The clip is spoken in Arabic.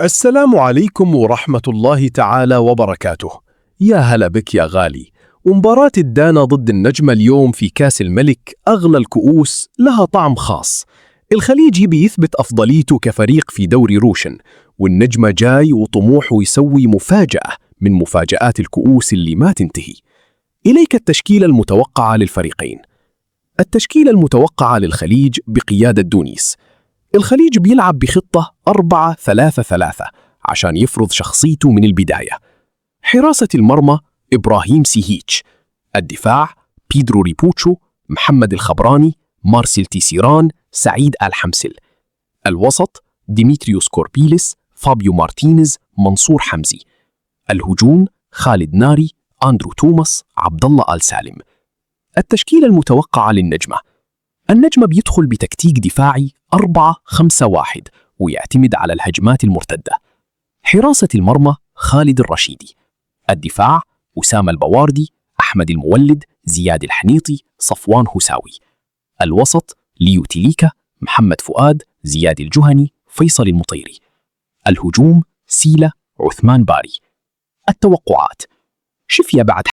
السلام عليكم ورحمة الله تعالى وبركاته. يا هلا بك يا غالي. ومباراة الدانا ضد النجمة اليوم في كاس الملك، أغلى الكؤوس لها طعم خاص. الخليجي بيثبت أفضليته كفريق في دوري روشن، والنجمة جاي وطموحه يسوي مفاجأة من مفاجآت الكؤوس اللي ما تنتهي. إليك التشكيلة المتوقعة للفريقين. التشكيلة المتوقعة للخليج بقيادة دونيس. الخليج بيلعب بخطة 4-3-3 عشان يفرض شخصيته من البداية. حراسة المرمى إبراهيم سيهيتش. الدفاع بيدرو ريبوتشو، محمد الخبراني، مارسيل تيسيران، سعيد الحمسل. الوسط ديميتريوس كوربيلس، فابيو مارتينيز، منصور حمزي. الهجوم خالد ناري، أندرو توماس، عبد الله آل سالم. التشكيلة المتوقعة للنجمة. النجمة بيدخل بتكتيك دفاعي 4-5-1 ويعتمد على الهجمات المرتدة. حراسة المرمى خالد الرشيدي. الدفاع أسامة البواردي، أحمد المولد، زياد الحنيطي، صفوان هساوي. الوسط ليو تيليكا، محمد فؤاد، زياد الجهني، فيصل المطيري. الهجوم سيلة، عثمان باري. التوقعات. شفية بعد